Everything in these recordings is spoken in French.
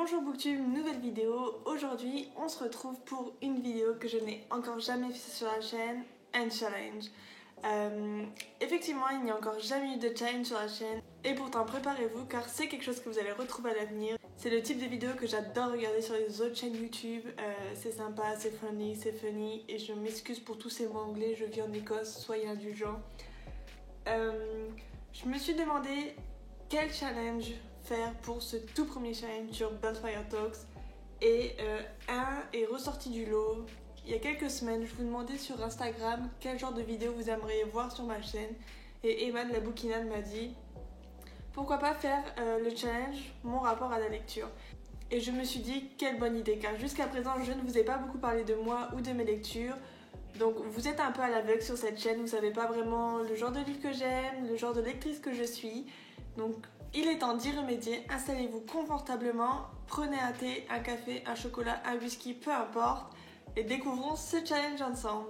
Bonjour Booktube, nouvelle vidéo. Aujourd'hui, on se retrouve pour une vidéo que je n'ai encore jamais fait sur la chaîne, un challenge. Effectivement, il n'y a encore jamais eu de challenge sur la chaîne. Et pourtant, préparez-vous car c'est quelque chose que vous allez retrouver à l'avenir. C'est le type de vidéo que j'adore regarder sur les autres chaînes YouTube. C'est sympa, c'est funny. Et je m'excuse pour tous ces mots anglais, je vis en Écosse, soyez indulgents. Je me suis demandé quel challenge faire pour ce tout premier challenge sur Buildfire Talks et un est ressorti du lot. Il y a quelques semaines, je vous demandais sur Instagram quel genre de vidéo vous aimeriez voir sur ma chaîne et Emma de la bouquinade m'a dit pourquoi pas faire le challenge mon rapport à la lecture. Et je me suis dit quelle bonne idée car jusqu'à présent je ne vous ai pas beaucoup parlé de moi ou de mes lectures. Donc vous êtes un peu à l'aveugle sur cette chaîne, vous savez pas vraiment le genre de livre que j'aime, le genre de lectrice que je suis. Donc il est temps d'y remédier, installez-vous confortablement, prenez un thé, un café, un chocolat, un whisky, peu importe, et découvrons ce challenge ensemble.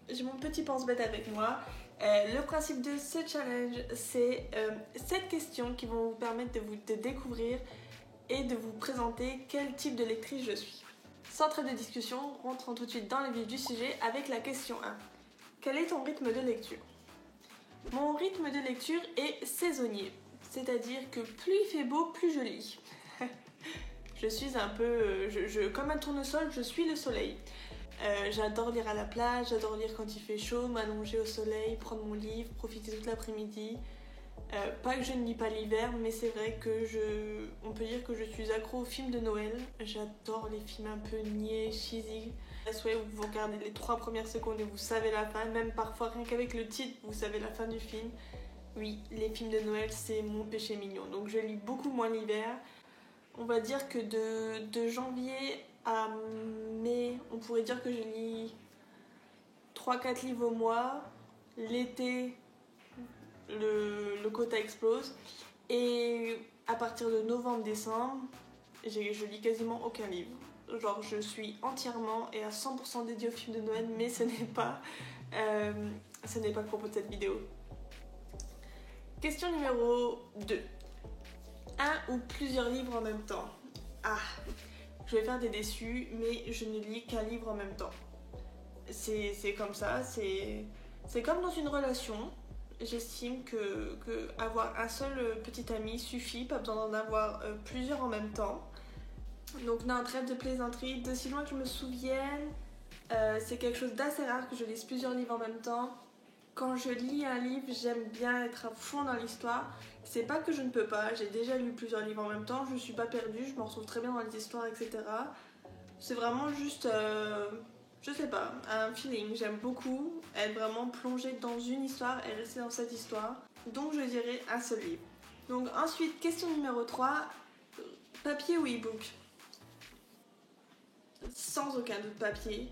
J'ai mon petit pense-bête avec moi. Le principe de ce challenge, c'est 7 questions qui vont vous permettre de découvrir et de vous présenter quel type de lectrice je suis. Sans trêve de discussion, rentrons tout de suite dans le vif du sujet avec la question 1. Quel est ton rythme de lecture? Mon rythme de lecture est saisonnier, c'est-à-dire que plus il fait beau, plus je lis. Je suis un peu... comme un tournesol, je suis le soleil. J'adore lire à la plage, j'adore lire quand il fait chaud, m'allonger au soleil, prendre mon livre, profiter toute l'après-midi. Pas que je ne lis pas l'hiver, mais c'est vrai que on peut dire que je suis accro aux films de Noël. J'adore les films un peu niais, cheesy. Vous regardez les 3 premières secondes et vous savez la fin, même parfois rien qu'avec le titre, vous savez la fin du film. Oui, les films de Noël, c'est mon péché mignon. Donc je lis beaucoup moins l'hiver. On va dire que de janvier à mai, on pourrait dire que je lis 3-4 livres au mois. L'été, le quota explose. Et à partir de novembre-décembre, je lis quasiment aucun livre. Genre je suis entièrement et à 100% dédiée aux films de Noël, mais ce n'est pas le propos de cette vidéo. Question numéro 2. Un ou plusieurs livres en même temps. Je vais faire des déçus, mais je ne lis qu'un livre en même temps. C'est comme ça, c'est comme dans une relation. J'estime que avoir un seul petit ami suffit, pas besoin d'en avoir plusieurs en même temps. Donc non, trêve de plaisanterie, d'aussi loin que je me souvienne, c'est quelque chose d'assez rare que je lise plusieurs livres en même temps. Quand je lis un livre, j'aime bien être à fond dans l'histoire. C'est pas que je ne peux pas, j'ai déjà lu plusieurs livres en même temps, je suis pas perdue, je me retrouve très bien dans les histoires, etc. C'est vraiment juste, je sais pas, un feeling. J'aime beaucoup être vraiment plongée dans une histoire et rester dans cette histoire. Donc je dirais un seul livre. Donc ensuite, question numéro 3, papier ou e-book? Sans aucun doute papier.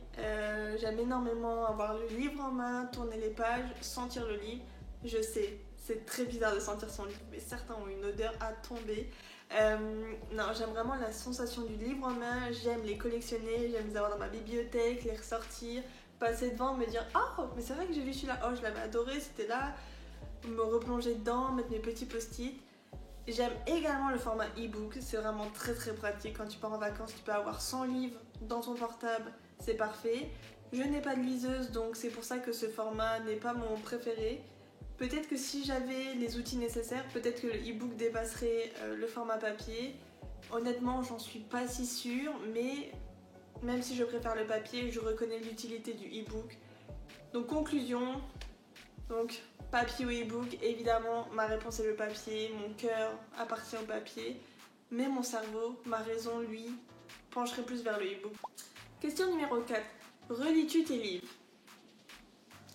J'aime énormément avoir le livre en main, tourner les pages, sentir le livre. Je sais, c'est très bizarre de sentir son livre, mais certains ont une odeur à tomber. Non, j'aime vraiment la sensation du livre en main, j'aime les collectionner, j'aime les avoir dans ma bibliothèque, les ressortir, passer devant, me dire « Oh, mais c'est vrai que j'ai lu celui-là, oh je l'avais adoré, c'était là », me replonger dedans, mettre mes petits post-it. J'aime également le format e-book, c'est vraiment très pratique. Quand tu pars en vacances, tu peux avoir 100 livres dans ton portable, c'est parfait. Je n'ai pas de liseuse, donc c'est pour ça que ce format n'est pas mon préféré. Peut-être que si j'avais les outils nécessaires, peut-être que le e-book dépasserait le format papier. Honnêtement, j'en suis pas si sûre, mais même si je préfère le papier, je reconnais l'utilité du e-book. Donc conclusion, papier ou e-book, évidemment ma réponse est le papier, mon cœur appartient au papier, mais mon cerveau, ma raison, lui, pencherait plus vers le e-book. Question numéro 4. Relis-tu tes livres?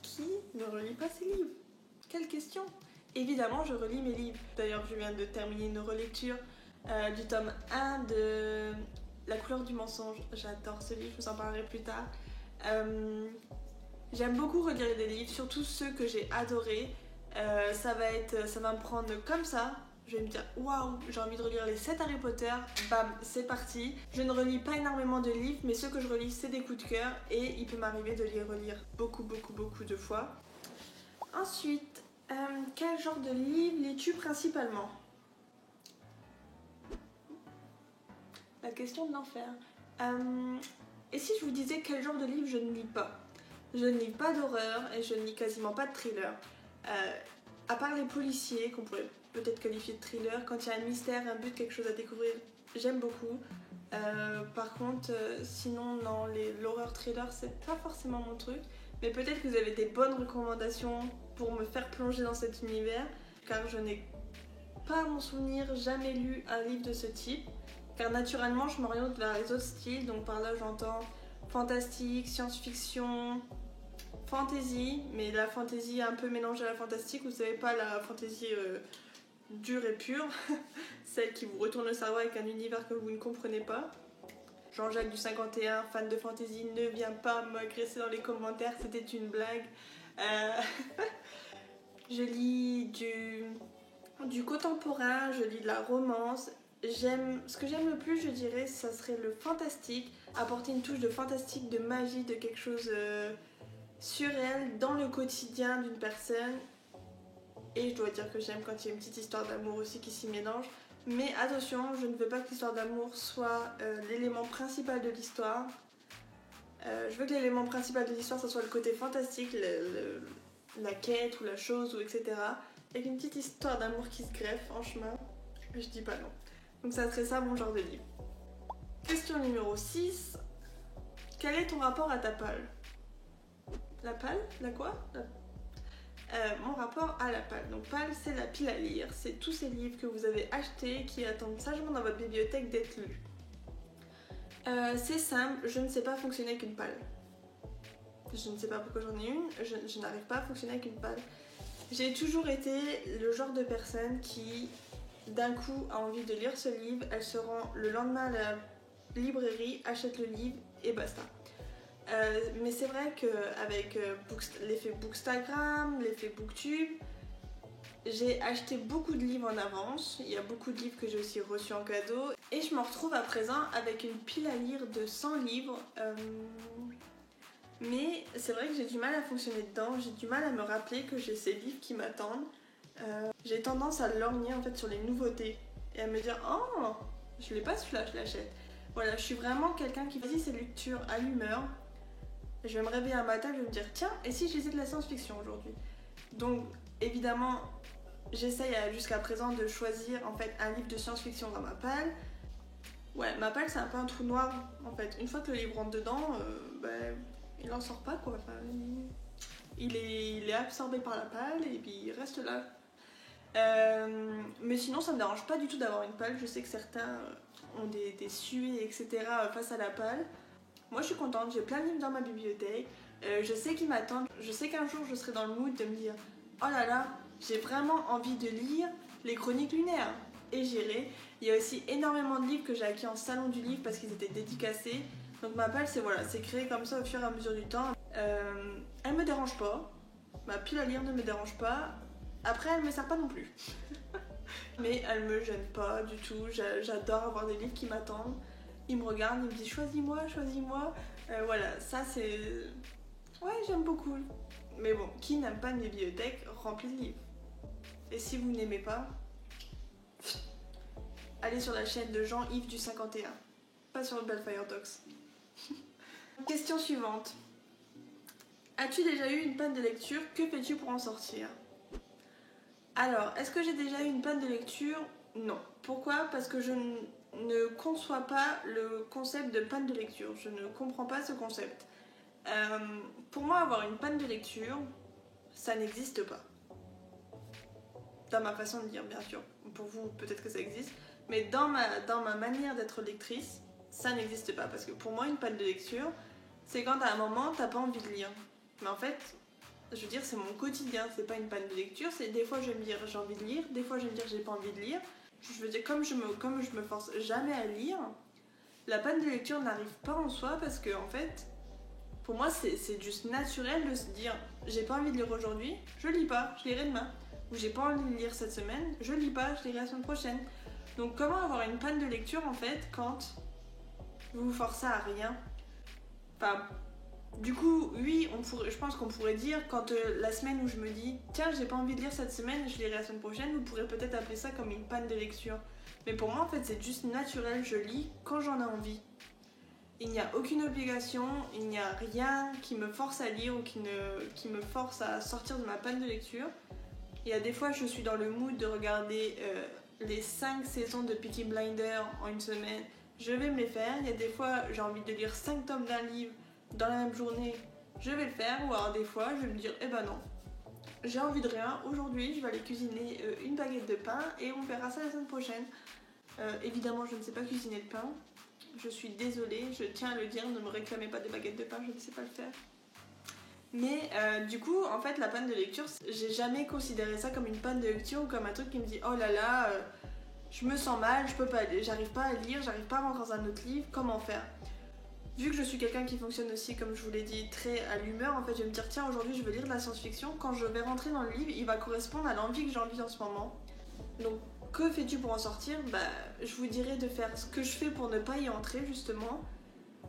Qui ne relit pas ses livres? Quelle question? Évidemment, je relis mes livres. D'ailleurs, je viens de terminer une relecture du tome 1 de La couleur du mensonge. J'adore ce livre, je vous en parlerai plus tard. J'aime beaucoup relire des livres, surtout ceux que j'ai adorés. Ça va me prendre comme ça. Je vais me dire waouh, j'ai envie de relire les 7 Harry Potter. Bam, c'est parti. Je ne relis pas énormément de livres, mais ceux que je relis, c'est des coups de cœur et il peut m'arriver de les relire beaucoup de fois. Ensuite, quel genre de livre lis-tu principalement? La question de l'enfer. Et si je vous disais quel genre de livre je ne lis pas? Je ne lis pas d'horreur et je ne lis quasiment pas de thriller. À part les policiers, qu'on pourrait peut-être qualifier de thriller, quand il y a un mystère, un but, quelque chose à découvrir, j'aime beaucoup. Par contre, sinon, non, l'horreur thriller, c'est pas forcément mon truc. Mais peut-être que vous avez des bonnes recommandations pour me faire plonger dans cet univers, car je n'ai pas, à mon souvenir, jamais lu un livre de ce type. Car naturellement, je m'oriente vers les autres styles, donc par là, j'entends fantastique, science-fiction, fantasy, mais la fantasy un peu mélangée à la fantastique, vous savez pas, la fantasy dure et pure, celle qui vous retourne le cerveau avec un univers que vous ne comprenez pas. Jean-Jacques du 51, fan de fantasy, ne viens pas m'agresser dans les commentaires, c'était une blague. Je lis du contemporain, je lis de la romance. Ce que j'aime le plus, je dirais, ça serait le fantastique, apporter une touche de fantastique, de magie, de quelque chose surréel dans le quotidien d'une personne. Et je dois dire que j'aime quand il y a une petite histoire d'amour aussi qui s'y mélange. Mais attention, je ne veux pas que l'histoire d'amour soit l'élément principal de l'histoire. Je veux que l'élément principal de l'histoire, ce soit le côté fantastique, la quête ou la chose, ou etc. Avec une petite histoire d'amour qui se greffe en chemin. Je dis pas non. Donc ça serait ça mon genre de livre. Question numéro 6. Quel est ton rapport à ta palle? La palle? La quoi? Mon rapport à la palle. Donc palle, c'est la pile à lire. C'est tous ces livres que vous avez achetés qui attendent sagement dans votre bibliothèque d'être lus. C'est simple, je ne sais pas fonctionner avec une palle. Je ne sais pas pourquoi j'en ai une, je n'arrive pas à fonctionner avec une palle. J'ai toujours été le genre de personne qui, d'un coup, a envie de lire ce livre, elle se rend le lendemain à la librairie, achète le livre et basta. Mais c'est vrai qu'avec l'effet Bookstagram, l'effet Booktube, j'ai acheté beaucoup de livres en avance. Il y a beaucoup de livres que j'ai aussi reçus en cadeau. Et je me retrouve à présent avec une pile à lire de 100 livres. Mais c'est vrai que j'ai du mal à fonctionner dedans. J'ai du mal à me rappeler que j'ai ces livres qui m'attendent. J'ai tendance à lorgner en fait sur les nouveautés. Et à me dire « Oh, je l'ai pas celui-là, je l'achète ». Voilà, je suis vraiment quelqu'un qui choisit ses lectures à l'humeur. Je vais me réveiller un matin, je vais me dire tiens, et si je lisais de la science-fiction aujourd'hui? Donc évidemment, j'essaye jusqu'à présent de choisir en fait un livre de science-fiction dans ma palle. Ouais, ma palle c'est un peu un trou noir en fait. Une fois que le livre rentre dedans, il en sort pas quoi. Enfin, il est absorbé par la palle et puis il reste là. Mais sinon ça me dérange pas du tout d'avoir une palle. Je sais que certains ont des suées etc. face à la palle. Moi je suis contente, j'ai plein de livres dans ma bibliothèque, je sais qu'ils m'attendent, je sais qu'un jour je serai dans le mood de me dire oh là là, j'ai vraiment envie de lire les Chroniques lunaires et j'irai. Il y a aussi énormément de livres que j'ai acquis en salon du livre parce qu'ils étaient dédicacés. Donc ma palle c'est créé comme ça au fur et à mesure du temps. Elle me dérange pas, ma pile à lire ne me dérange pas, après elle me sert pas non plus. Mais elle me gêne pas du tout, j'adore avoir des livres qui m'attendent. Il me regarde, il me dit choisis-moi, choisis-moi. Voilà, ça c'est... Ouais, j'aime beaucoup. Mais bon, qui n'aime pas une bibliothèque remplie de livres? Et si vous n'aimez pas, allez sur la chaîne de Jean-Yves du 51. Pas sur le Bellfire Talks. Question suivante. As-tu déjà eu une panne de lecture? Que fais-tu pour en sortir? Alors, est-ce que j'ai déjà eu une panne de lecture? Non. Pourquoi? Parce que je ne conçois pas le concept de panne de lecture. Je ne comprends pas ce concept. Pour moi, avoir une panne de lecture, ça n'existe pas. Dans ma façon de dire, bien sûr. Pour vous, peut-être que ça existe. Mais dans ma manière d'être lectrice, ça n'existe pas. Parce que pour moi, une panne de lecture, c'est quand à un moment, t'as pas envie de lire. Mais en fait, je veux dire, c'est mon quotidien. C'est pas une panne de lecture. C'est des fois, je vais me dire, j'ai envie de lire. Des fois, je vais me dire, j'ai pas envie de lire. Je veux dire, comme je me force jamais à lire, la panne de lecture n'arrive pas en soi parce que, en fait, pour moi, c'est juste naturel de se dire j'ai pas envie de lire aujourd'hui, je lis pas, je lirai demain. Ou j'ai pas envie de lire cette semaine, je lis pas, je lirai la semaine prochaine. Donc, comment avoir une panne de lecture en fait quand vous vous forcez à rien? Enfin, du coup, oui, je pense qu'on pourrait dire quand la semaine où je me dis tiens, j'ai pas envie de lire cette semaine, je lirai la semaine prochaine, vous pourrez peut-être appeler ça comme une panne de lecture. Mais pour moi en fait c'est juste naturel, je lis quand j'en ai envie. Il n'y a aucune obligation, il n'y a rien qui me force à lire ou qui me force à sortir de ma panne de lecture. Il y a des fois je suis dans le mood de regarder les 5 saisons de Peaky Blinders en une semaine, je vais me les faire. Il y a des fois j'ai envie de lire 5 tomes d'un livre dans la même journée, je vais le faire. Ou alors des fois je vais me dire eh ben non, j'ai envie de rien, aujourd'hui je vais aller cuisiner une baguette de pain et on verra ça la semaine prochaine. Évidemment je ne sais pas cuisiner le pain, je suis désolée, je tiens à le dire, ne me réclamez pas de baguette de pain, je ne sais pas le faire. Mais du coup, en fait, la panne de lecture, j'ai jamais considéré ça comme une panne de lecture ou comme un truc qui me dit oh là là, je me sens mal, je peux pas, j'arrive pas à lire, j'arrive pas à rentrer dans un autre livre, comment faire? Vu que je suis quelqu'un qui fonctionne aussi, comme je vous l'ai dit, très à l'humeur, en fait, je vais me dire tiens, aujourd'hui je veux lire de la science-fiction, quand je vais rentrer dans le livre, il va correspondre à l'envie que j'ai envie en ce moment. Donc, que fais-tu pour en sortir? Bah, je vous dirais de faire ce que je fais pour ne pas y entrer, justement.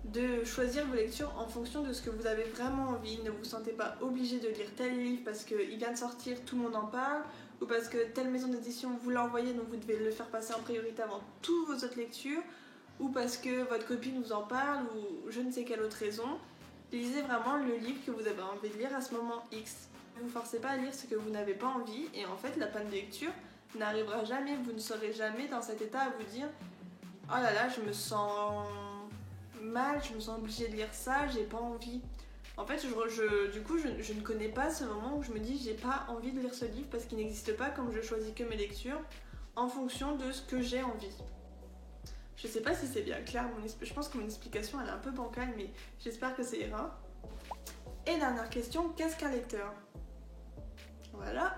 De choisir vos lectures en fonction de ce que vous avez vraiment envie. Ne vous sentez pas obligé de lire tel livre parce qu'il vient de sortir, tout le monde en parle, ou parce que telle maison d'édition vous l'a envoyé, donc vous devez le faire passer en priorité avant toutes vos autres lectures, ou parce que votre copine vous en parle, ou je ne sais quelle autre raison. Lisez vraiment le livre que vous avez envie de lire à ce moment X. Ne vous forcez pas à lire ce que vous n'avez pas envie, et en fait la panne de lecture n'arrivera jamais, vous ne serez jamais dans cet état à vous dire oh là là, je me sens mal, je me sens obligée de lire ça, j'ai pas envie. En fait, du coup, je ne connais pas ce moment où je me dis j'ai pas envie de lire ce livre parce qu'il n'existe pas, comme je choisis que mes lectures en fonction de ce que j'ai envie. Je sais pas si c'est bien clair, je pense que mon explication elle est un peu bancale, mais j'espère que ça ira. Et dernière question, qu'est-ce qu'un lecteur? Voilà.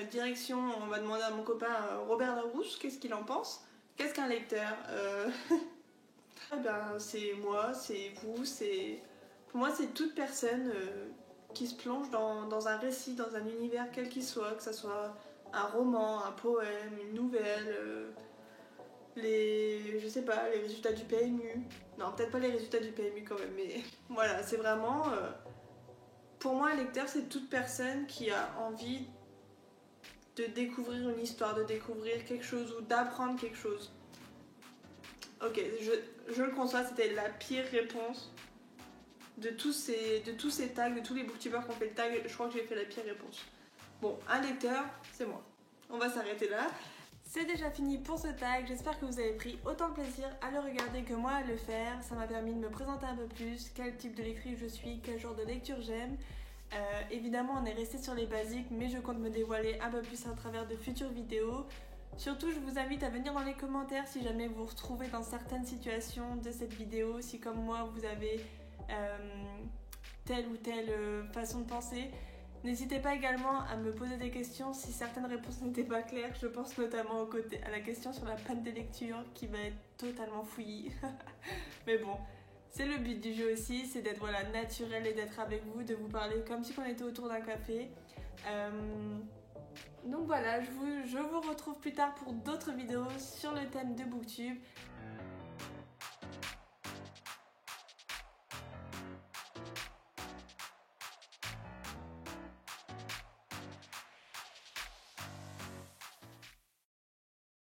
Direction, on va demander à mon copain Robert Larousse, qu'est-ce qu'il en pense? Qu'est-ce qu'un lecteur? Eh ben, c'est moi, c'est vous, c'est... Pour moi, c'est toute personne qui se plonge dans un récit, dans un univers quel qu'il soit, que ce soit un roman, un poème, une nouvelle, je sais pas, les résultats du PMU. Non, peut-être pas les résultats du PMU quand même, mais voilà, c'est vraiment... pour moi, un lecteur, c'est toute personne qui a envie de découvrir une histoire, de découvrir quelque chose ou d'apprendre quelque chose. Ok, je le conçois, c'était la pire réponse de tous ces tags, de tous les booktubers qui ont fait le tag. Je crois que j'ai fait la pire réponse. Bon, un lecteur, c'est moi. On va s'arrêter là. C'est déjà fini pour ce tag. J'espère que vous avez pris autant de plaisir à le regarder que moi à le faire. Ça m'a permis de me présenter un peu plus, quel type de lectrice je suis, quel genre de lecture j'aime. Évidemment, on est resté sur les basiques, mais je compte me dévoiler un peu plus à travers de futures vidéos. Surtout, je vous invite à venir dans les commentaires si jamais vous vous retrouvez dans certaines situations de cette vidéo, si comme moi vous avez telle ou telle façon de penser. N'hésitez pas également à me poser des questions si certaines réponses n'étaient pas claires. Je pense notamment à la question sur la panne de lecture qui va être totalement fouillie. Mais bon, c'est le but du jeu aussi, c'est d'être voilà, naturel et d'être avec vous, de vous parler comme si on était autour d'un café. Donc voilà, je vous retrouve plus tard pour d'autres vidéos sur le thème de Booktube.